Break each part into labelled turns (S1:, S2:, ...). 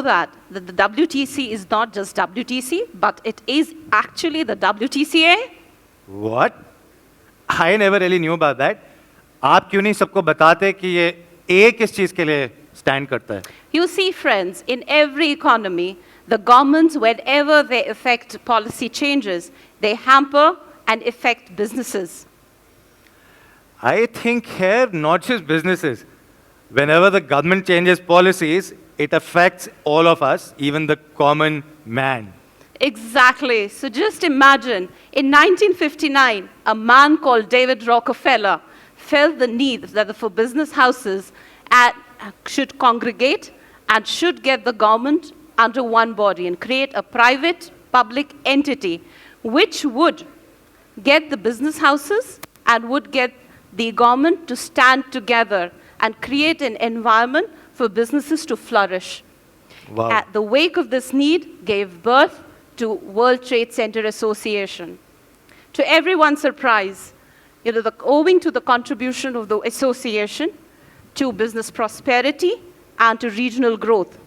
S1: that the WTC is not just WTC, but it is actually the WTCA?
S2: What? I never really knew about that. आप क्यों नहीं सबको बताते कि ये A किस चीज के लिए stand करता है?
S1: You see, friends, in every economy, the governments, whenever they effect policy changes, they hamper and affect businesses.
S2: I think here, not just businesses. Whenever the government changes policies, it affects all of us, even the common man.
S1: Exactly. So just imagine, in 1959, a man called David Rockefeller felt the need that for business houses should congregate and should get the government under one body and create a private public entity which would get the business houses and would get the government to stand together and create an environment for businesses to flourish.
S2: Wow.
S1: At the wake of this need gave birth to World Trade Center Association. To everyone's surprise, owing to the contribution of the association to business prosperity and to regional growth,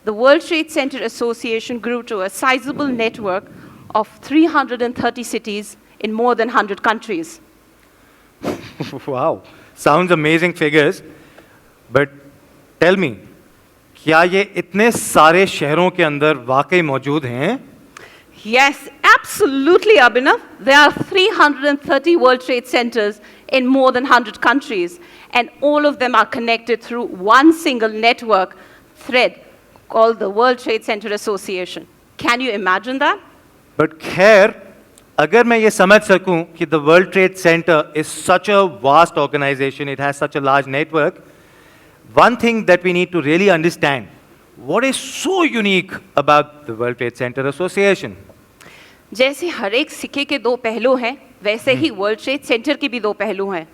S1: the World Trade Center Association grew to a sizable network of 330 cities in more than 100 countries.
S2: Wow. Sounds amazing figures. But tell me, क्या ये इतने सारे शहरों के अंदर वाकई मौजूद हैं?
S1: Yes, absolutely, Abhinav. There are 330 World Trade Centers in more than 100 countries, and all of them are connected through one single network thread called the World Trade Center Association. Can you imagine that?
S2: But खैर, अगर मैं ये समझ सकूं कि the World Trade Center is such a vast organization, it has such a large network, one thing that we need to really understand, what is so unique about the World Trade Center Association?
S1: जैसे हर एक सिक्के के दो पहलू हैं, वैसे ही world trade centre के भी दो पहलू हैं.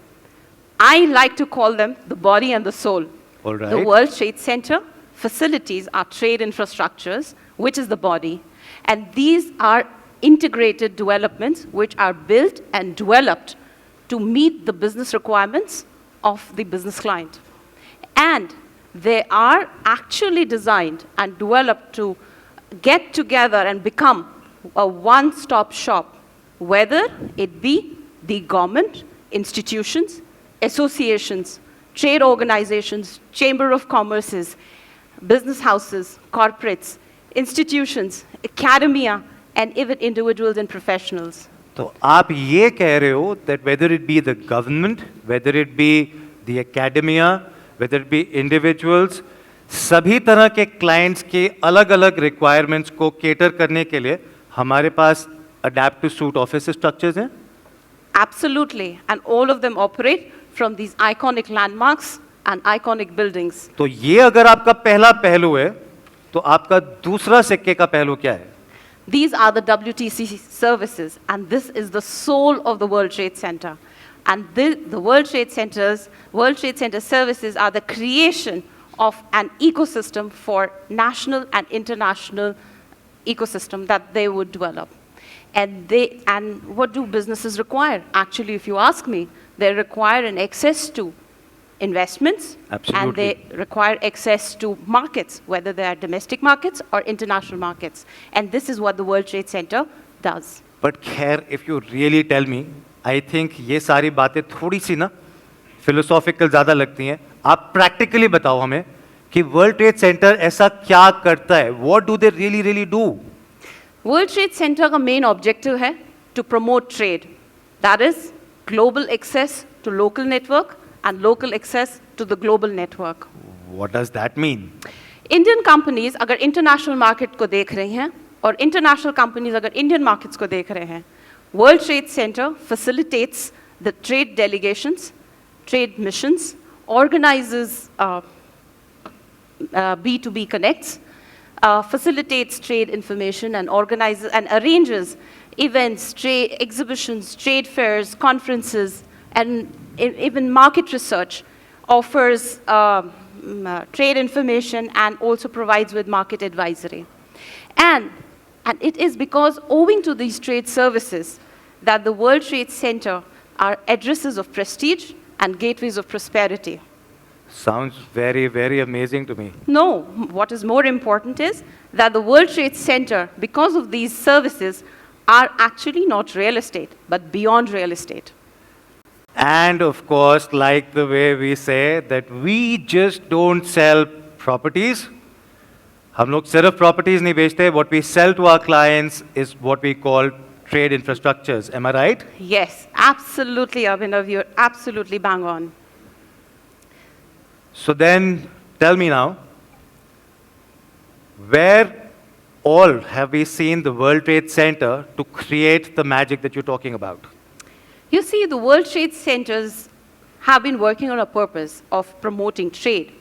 S1: I like to call them the body and the soul.
S2: All right.
S1: The World Trade Center facilities are trade infrastructures, which is the body. And these are integrated developments which are built and developed to meet the business requirements of the business client. And they are actually designed and developed to get together and become a one-stop shop, whether it be the government, institutions, associations, trade organizations, chamber of commerces, business houses, corporates, institutions, academia, and even individuals and professionals.
S2: तो आप ये कह रहे हो that whether it be the government, whether it be the academia, whether it be individuals, सभी तरह के clients के अलग-अलग requirements को cater करने के लिए हमारे पास adapt to suit office structures हैं?
S1: Absolutely, and all of them operate from these iconic landmarks and iconic buildings.
S2: तो ये अगर आपका पहला पहलू है, तो आपका दूसरा सिक्के का पहलू क्या है?
S1: These are the WTC services, and this is the soul of the World Trade Center. And the World Trade Center services are the creation of an ecosystem for national and international ecosystem that they would develop. And what do businesses require? Actually, if you ask me, they require an access to investments.
S2: Absolutely.
S1: And they require access to markets, whether they are domestic markets or international markets. And this is what the World Trade Center does.
S2: But खैर, if you really tell me, I think ये सारी बातें थोड़ी सी ना philosophical ज़्यादा लगती हैं. आप practically बताओ हमें कि World Trade Center ऐसा क्या करता है? What do they really do?
S1: World Trade Center का main objective है to promote trade. That is global access to local network and local access to the global network.
S2: What does that mean?
S1: Indian companies अगर international market को देख रही हैं और international companies अगर Indian markets को देख रहे हैं, World Trade Center facilitates the trade delegations, trade missions, organizes B2B connects, facilitates trade information and organizes and arranges events, trade exhibitions, trade fairs, conferences, and even market research, offers trade information and also provides with market advisory. And it is because owing to these trade services that the World Trade Center are addresses of prestige and gateways of prosperity.
S2: Sounds very, very amazing to me.
S1: No, what is more important is that the World Trade Center, because of these services, are actually not real estate, but beyond real estate.
S2: And of course, like the way we say that we just don't sell properties. हम लोग सिर्फ properties नहीं बेचते. What we sell to our clients is what we call trade infrastructures. Am I right?
S1: Yes, absolutely, Abhinav, you're absolutely bang on.
S2: So then, tell me now, where all have we seen the World Trade Center to create the magic that you're talking about?
S1: You see, the World Trade Centers have been working on a purpose of promoting trade.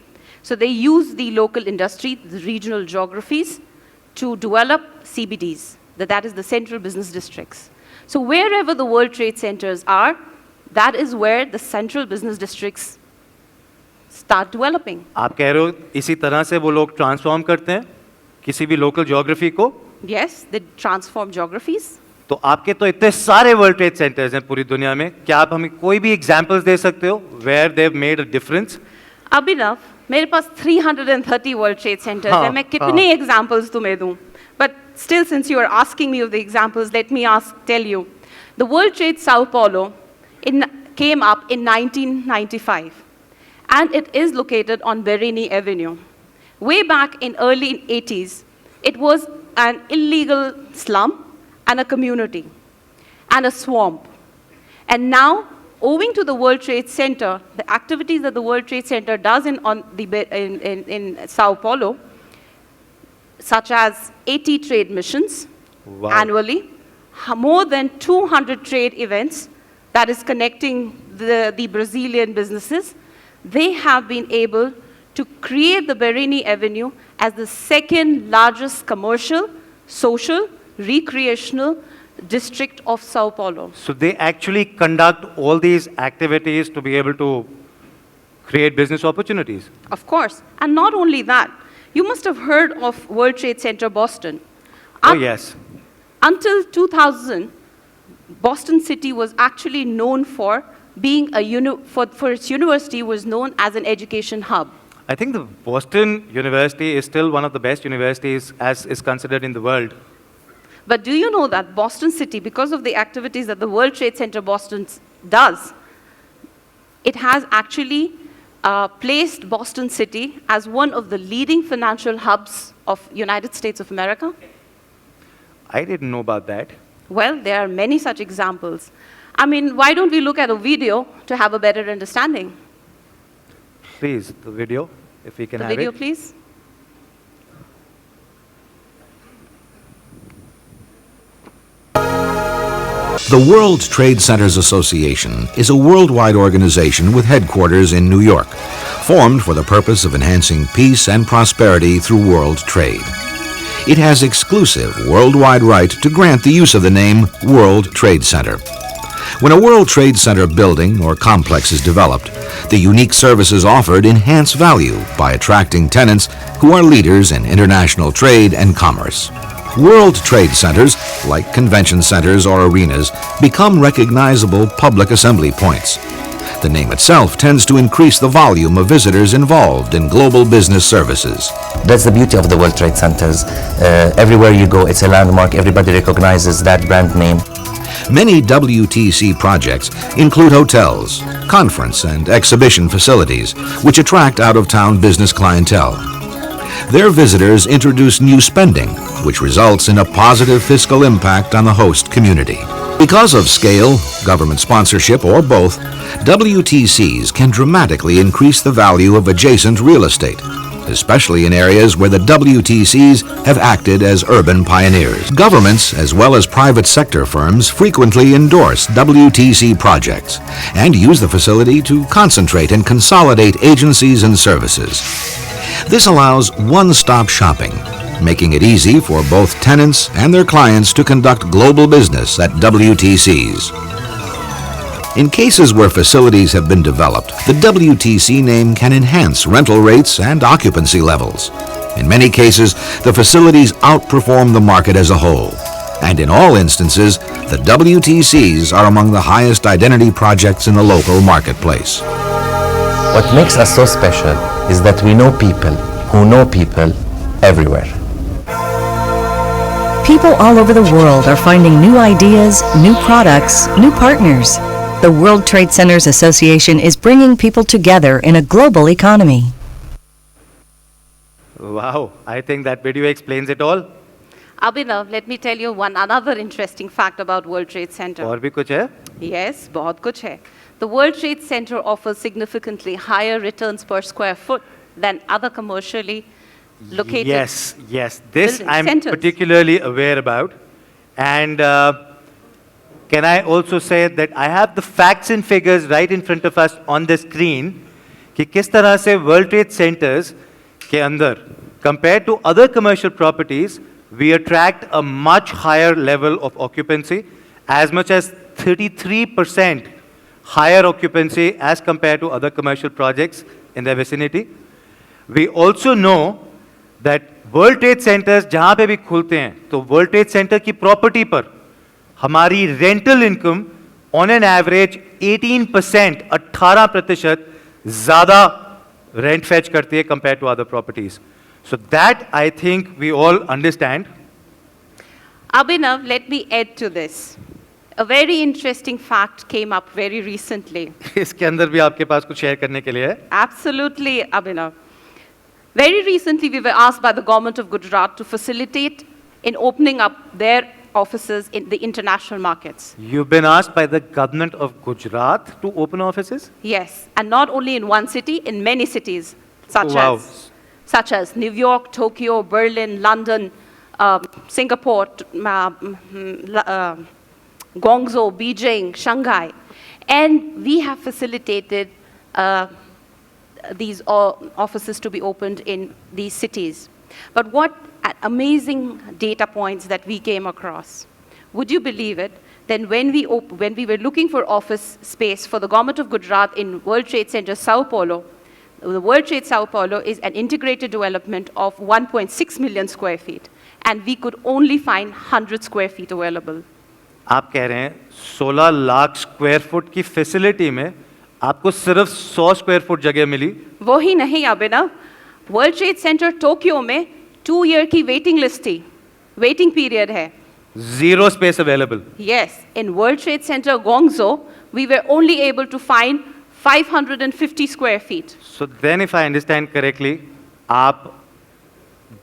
S1: So they use the local industry, the regional geographies, to develop CBDs, that is the central business districts. So wherever the World Trade Centers are, that is where the central business districts start developing.
S2: आप कह रहे हो इसी तरह से वो लोग transform करते हैं किसी भी लोकल ज्योग्राफी को?
S1: Yes, they transform geographies.
S2: तो आपके तो इतने सारे वर्ल्ड ट्रेड सेंटर्स हैं पूरी दुनिया में, क्या आप हमें कोई भी एग्जांपल्स दे सकते हो where they have made a difference?
S1: Abhinav, मेरे पास 330 World Trade Centers हैं, मैं कितने examples तुम्हें दूं? But still, since you are asking me of the examples, let me tell you. The World Trade Sao Paulo came up in 1995, and it is located on Berini Avenue. Way back in early 80s, it was an illegal slum and a community and a swamp. And now, owing to the World Trade Center, the activities that the World Trade Center does in Sao Paulo, such as 80 trade missions annually, more than 200 trade events that is connecting the Brazilian businesses, they have been able to create the Berini Avenue as the second largest commercial, social, recreational district of Sao Paulo.
S2: So they actually conduct all these activities to be able to create business opportunities.
S1: Of course. And not only that, you must have heard of World Trade Center Boston.
S2: Oh, yes.
S1: Until 2000, Boston City was actually known for being for its university was known as an education hub.
S2: I think the Boston University is still one of the best universities as is considered in the world.
S1: But do you know that Boston City, because of the activities that the World Trade Center Boston does, it has actually placed Boston City as one of the leading financial hubs of United States of America?
S2: I didn't know about that.
S1: Well, there are many such examples. I mean, why don't we look at a video to have a better understanding?
S2: Please, the video, if we can
S1: The
S2: have
S1: video,
S2: it.
S1: please.
S3: The World Trade Centers Association is a worldwide organization with headquarters in New York, formed for the purpose of enhancing peace and prosperity through world trade. It has exclusive worldwide right to grant the use of the name World Trade Center. When a World Trade Center building or complex is developed, the unique services offered enhance value by attracting tenants who are leaders in international trade and commerce. World Trade Centers, like convention centers or arenas, become recognizable public assembly points. The name itself tends to increase the volume of visitors involved in global business services.
S4: That's the beauty of the World Trade Centers. Everywhere you go, it's a landmark. Everybody recognizes that brand name.
S3: Many WTC projects include hotels, conference and exhibition facilities, which attract out-of-town business clientele. Their visitors introduce new spending, which results in a positive fiscal impact on the host community. Because of scale, government sponsorship, or both, WTCs can dramatically increase the value of adjacent real estate, especially in areas where the WTCs have acted as urban pioneers. Governments, as well as private sector firms, frequently endorse WTC projects and use the facility to concentrate and consolidate agencies and services. This allows one-stop shopping, making it easy for both tenants and their clients to conduct global business at WTCs. In cases where facilities have been developed, the WTC name can enhance rental rates and occupancy levels. In many cases, the facilities outperform the market as a whole. And in all instances, the WTCs are among the highest identity projects in the local marketplace.
S4: What makes us so special is that we know people who know people everywhere.
S5: People all over the world are finding new ideas, new products, new partners. The World Trade Centers Association is bringing people together in a global economy.
S2: Wow, I think that video explains it all.
S1: Abhinav, let me tell you another interesting fact about World Trade Center.
S2: और भी कुछ है?
S1: Yes, बहुत कुछ है. The World Trade Center offers significantly higher returns per square foot than other commercially located.
S2: Yes, yes. This
S1: building
S2: I'm
S1: centers.
S2: particularly aware about. And can I also say that I have the facts and figures right in front of us on the screen कि किस तरह से World Trade Centers के अंदर, compared to other commercial properties, we attract a much higher level of occupancy, as much as 33% higher occupancy as compared to other commercial projects in the vicinity. We also know that World Trade Centers जहाँ पे भी खुलते हैं, तो World Trade Center की property पर हमारी rental income on an average 18%, 18% ज़्यादा rent fetch करती है compared to other properties. So that I think we all understand.
S1: Abhinav, let me add to this. A very interesting fact came up very recently.
S2: इसके अंदर भी आपके पास कुछ share करने के लिए है.
S1: Absolutely, Abhinav. Very recently, we were asked by the government of Gujarat to facilitate in opening up their offices in the international markets.
S2: You've been asked by the government of Gujarat to open offices?
S1: Yes, and not only in one city, in many cities,
S2: Wow.
S1: such as New York, Tokyo, Berlin, London, Singapore, Guangzhou, Beijing, Shanghai. And we have facilitated these offices to be opened in these cities. But what amazing data points that we came across. Would you believe it? Then when we were looking for office space for the government of Gujarat in World Trade Center Sao Paulo, the World Trade Sao Paulo is an integrated development of 1.6 million square feet. And we could only find 100 square feet available.
S2: आप कह रहे हैं 16 lakh square foot की facility में आपको सिर्फ 100 square foot जगह मिली.
S1: वो ही नहीं अभिनव, वर्ल्ड ट्रेड सेंटर टोक्यो में 2 ईयर की वेटिंग लिस्ट थी, वेटिंग पीरियड है.
S2: Zero space available.
S1: Yes, in World Trade Center Guangzhou, we were only able to find 550 square feet.
S2: So then if I understand correctly, आप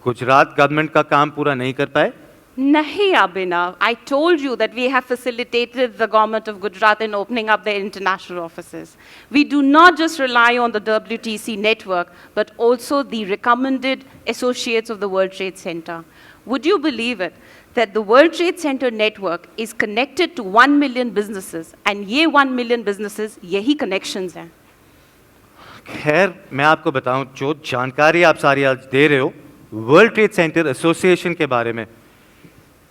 S2: Gujarat government का काम पूरा नहीं कर पाए?
S1: Nahi Abhinav, I told you that we have facilitated the government of Gujarat in opening up their international offices. We do not just rely on the WTC network, but also the recommended associates of the World Trade Center. Would you believe it, that the World Trade Center network is connected to 1 million businesses, and ये 1 million businesses, यही connections हैं.
S2: खैर मैं आपको बताऊं, जो जानकारी आप सारी आज दे रहे हो वर्ल्ड ट्रेड सेंटर एसोसिएशन के बारे में,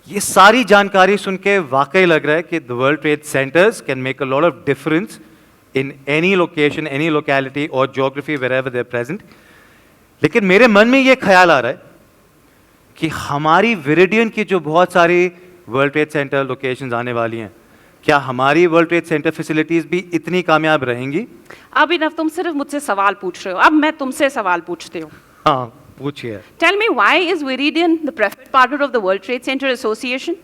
S2: ये सारी जानकारी सुन के वाकई लग रहा है कि the world trade centres can make a lot of difference in any location, any locality और geography wherever they are present. लेकिन मेरे मन में ये ख्याल आ रहा है कि हमारी विरिडियन की जो बहुत सारी वर्ल्ड ट्रेड सेंटर लोकेशंस आने वाली हैं, क्या हमारी वर्ल्ड ट्रेड सेंटर फैसिलिटीज भी इतनी कामयाब रहेंगी?
S1: अभिनव, तुम सिर्फ मुझसे सवाल पूछ रहे हो, अब मैं तुमसे सवाल पूछती हूँ.
S2: हाँ पूछिए.
S1: Tell me, why is Viridian the preferred partner of the World Trade Center Association?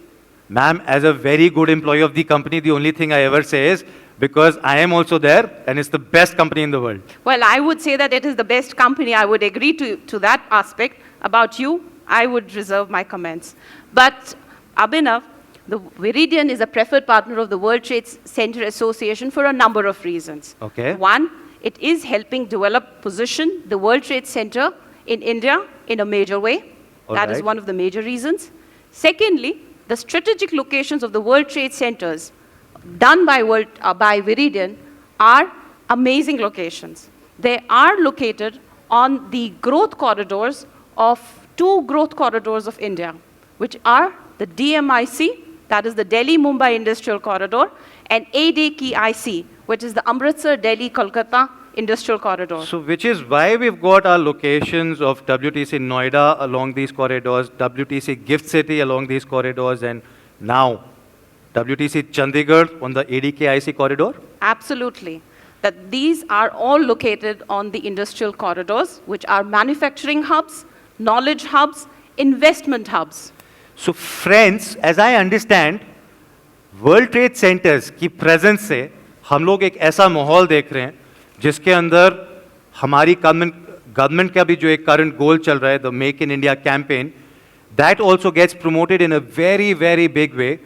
S2: Ma'am, as a very good employee of the company, the only thing I ever say is because I am also there and it's the best company in the world.
S1: Well, I would say that it is the best company. I would agree to that aspect. About you, I would reserve my comments. But Abhinav, the Viridian is a preferred partner of the World Trade Center Association for a number of reasons.
S2: Okay.
S1: One, it is helping develop, position the World Trade Center in India in a major way. That is
S2: right.
S1: one of the major reasons. Secondly, the strategic locations of the World Trade Centers done by Viridian are amazing locations. They are located on the growth corridors of 2 growth corridors of India, which are the DMIC, that is the Delhi-Mumbai Industrial Corridor, and ADKIC, which is the Amritsar-Delhi-Kolkata Industrial Corridor.
S2: So which is why we've got our locations of WTC Noida along these corridors, WTC Gift City along these corridors, and now WTC Chandigarh on the ADKIC corridor?
S1: Absolutely. that these are all located on the industrial corridors, which are manufacturing hubs, knowledge hubs, investment hubs.
S2: So friends, as I understand, world trade centres की presence से हम लोग एक ऐसा माहौल देख रहे हैं जिसके अंदर हमारी गवर्नमेंट का भी जो एक करंट गोल चल रहा है, the Make in India campaign, that also gets promoted in a very very big way.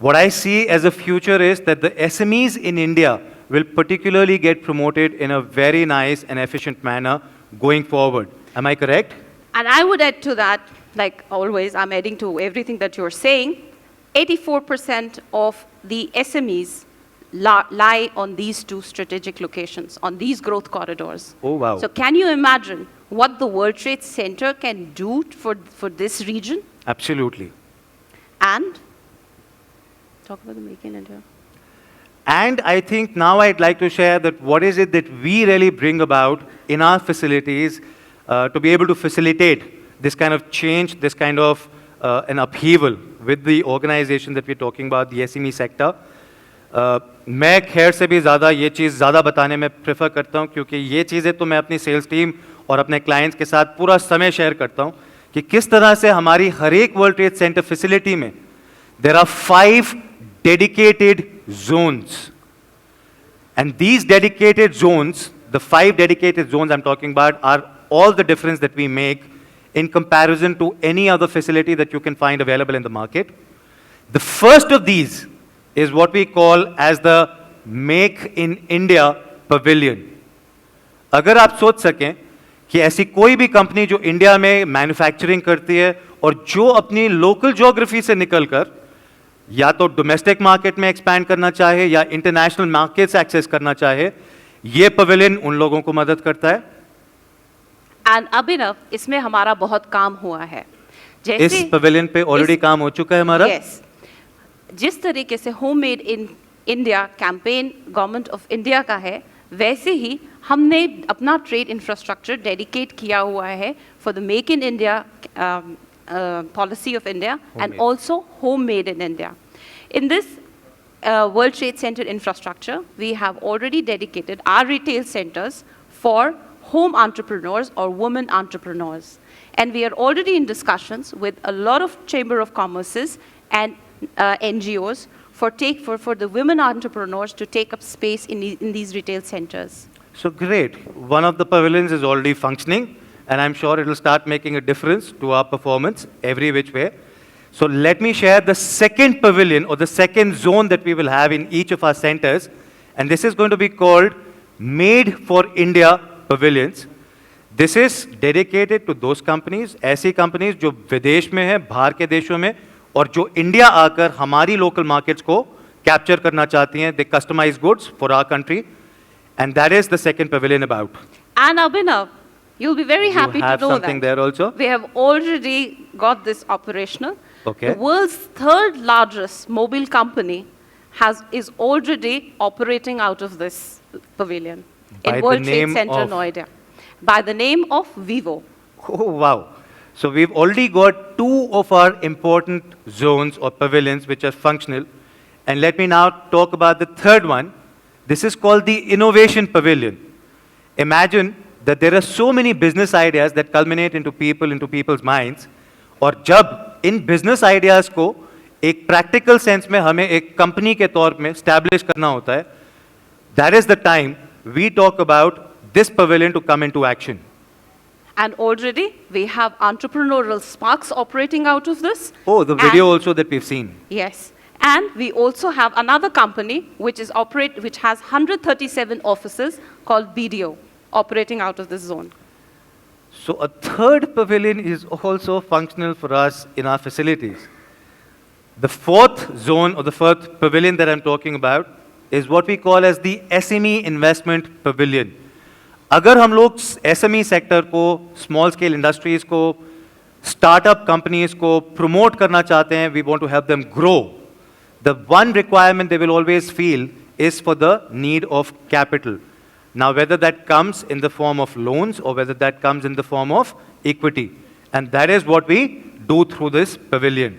S2: What I see as a future is that the SMEs in India will particularly get promoted in a very nice and efficient manner going forward. Am I correct?
S1: And I would add to that, like always, I'm adding to everything that you're saying, 84% of the SMEs lie on these two strategic locations, on these growth corridors.
S2: Oh, wow.
S1: So can you imagine what the World Trade Center can do for this region?
S2: Absolutely.
S1: And talk about the Make in India.
S2: And I think now I'd like to share that what is it that we really bring about in our facilities to be able to facilitate this kind of change, this kind of an upheaval with the organization that we're talking about, the SME sector. मैं खैर से भी ज़्यादा ये चीज़ ज़्यादा बताने में prefer करता हूँ क्योंकि ये चीज़ें तो मैं अपनी सेल्स टीम और अपने क्लाइंट्स के साथ पूरा समय शेयर करता हूँ कि किस तरह से हमारी हर एक वर्ल्ड ट्रेड सेंटर फैसिलिटी में there are 5 dedicated zones. And these dedicated zones, the 5 dedicated zones I'm talking about, are all the difference that we make in comparison to any other facility that you can find available in the market. The first of these is what we call as the Make in India Pavilion. अगर आप सोच सकें कि ऐसी कोई भी company जो India में मैन्युफैक्चरिंग करती है और जो अपनी लोकल ज्योग्राफी से निकलकर या तो डोमेस्टिक मार्केट में एक्सपैंड करना चाहे या इंटरनेशनल मार्केट से एक्सेस करना चाहे, ये पवेलियन उन लोगों को मदद करता है.
S1: एंड अभिनव, इसमें हमारा बहुत काम हुआ है. जैसे
S2: इस पवेलियन पे ऑलरेडी काम हो चुका है हमारा.
S1: Yes. जिस तरीके से home made in India campaign government of India का है, वैसे ही हमने अपना ट्रेड इंफ्रास्ट्रक्चर डेडिकेट किया हुआ है for the Make in India policy of India and also home made in India. In this World Trade Center infrastructure, we have already dedicated our retail centers for home entrepreneurs or women entrepreneurs. And we are already in discussions with a lot of Chamber of Commerces and NGOs for the women entrepreneurs to take up space in these retail centers.
S2: So great. One of the pavilions is already functioning, and I'm sure it will start making a difference to our performance every which way. So let me share the second pavilion or the second zone that we will have in each of our centers. And this is going to be called Made for India Pavilions. This is dedicated to those companies, ऐसी companies जो विदेश में हैं, बाहर के देशों में, और जो इंडिया आकर हमारी local markets को capture करना चाहती हैं. They customize goods for our country. And that is the second pavilion about.
S1: And Abhinav, you'll be very happy to know that.
S2: You have something there also?
S1: We have already got this operational.
S2: Okay.
S1: The world's third largest mobile company is already operating out of this pavilion
S2: By
S1: in
S2: the
S1: World Trade
S2: name
S1: Center,
S2: of-
S1: Noida, by the name of Vivo.
S2: Oh, wow. So we've already got 2 of our important zones or pavilions which are functional. And let me now talk about the third one. This is called the Innovation Pavilion. Imagine that there are so many business ideas that culminate into people's minds. और जब इन business ideas को एक practical sense में हमें एक company के तौर में establish करना होता है, that is the time we talk about this pavilion to come into action.
S1: And already we have entrepreneurial sparks operating out of this.
S2: Oh, the video also that we've seen.
S1: Yes. And we also have another company which has 137 offices called BDO operating out of this zone.
S2: So a third pavilion is also functional for us in our facilities. The fourth zone or the fourth pavilion that I'm talking about is what we call as the SME Investment Pavilion. अगर हम लोग SME sector को, small scale industries को, startup companies को promote करना चाहते हैं, we want to help them grow. The one requirement they will always feel is for the need of capital. Now, whether that comes in the form of loans or whether that comes in the form of equity. And that is what we do through this pavilion.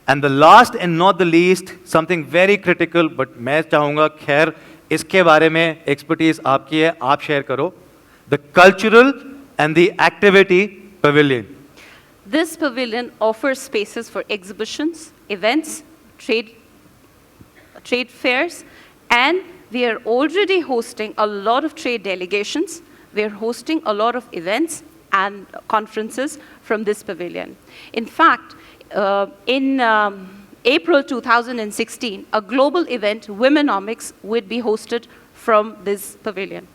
S2: And the last and not the least, something very critical, but मैं चाहूँगा खैर इसके बारे में expertise आपकी है, आप share करो. The cultural and the activity pavilion.
S1: This pavilion offers spaces for exhibitions, events, trade fairs, and we are already hosting a lot of trade delegations. We are hosting a lot of events and conferences from this pavilion. In fact, in April 2016, a global event, Womenomics, would be hosted from this pavilion.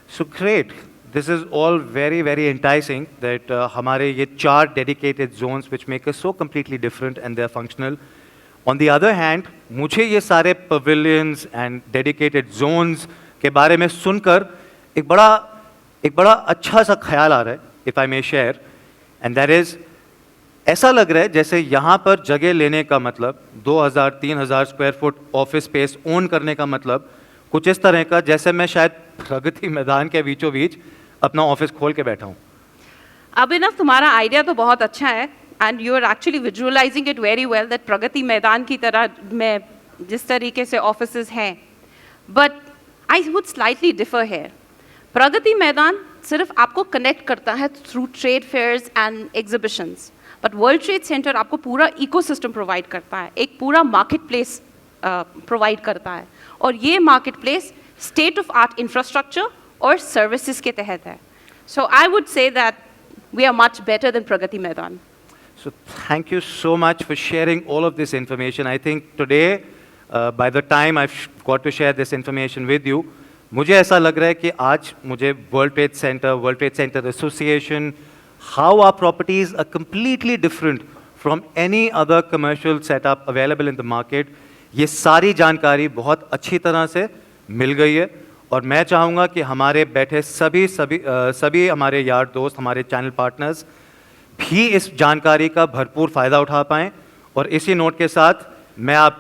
S2: So great. This is all very, very enticing that हमारे ये 4 dedicated zones which make us so completely different and they are functional. On the other hand, मुझे ये सारे pavilions and dedicated zones के बारे में सुनकर एक बड़ा अच्छा सा ख्याल आ रहा है, if I may share, and that is ऐसा लग रहा है जैसे यहाँ पर जगह लेने का मतलब 2000-3000 square foot office space own करने का मतलब कुछ इस तरह का जैसे मैं शायद प्रगति मैदान के बीचों बीच अपना ऑफिस खोल के बैठा हूँ.
S1: अभिनव, तुम्हारा आइडिया तो बहुत अच्छा है and you are actually visualising it very well that Pragati Maidan की तरह में जिस तरीके से ऑफिसेज हैं, but I would slightly differ here. Pragati Maidan सिर्फ आपको कनेक्ट करता है through trade fairs and exhibitions, but world trade centre आपको पूरा इकोसिस्टम प्रोवाइड करता है, एक पूरा मार्केट प्लेस प्रोवाइड करता है, और ये market place state of art infrastructure और सर्विसेज के तहत है. So I would say that we are much better than Pragati Maidan.
S2: So thank you so much for sharing all of this information. I think today, by the time I've got to share this information with you, मुझे ऐसा लग रहा है कि आज मुझे World Trade Center Association, how our properties are completely different from any other commercial setup available in the market, ये सारी जानकारी बहुत अच्छी तरह से मिल गई है. और मैं चाहूँगा कि हमारे बैठे सभी हमारे यार दोस्त, हमारे चैनल पार्टनर्स भी इस जानकारी का भरपूर फ़ायदा उठा पाएँ. और इसी नोट के साथ मैं आपको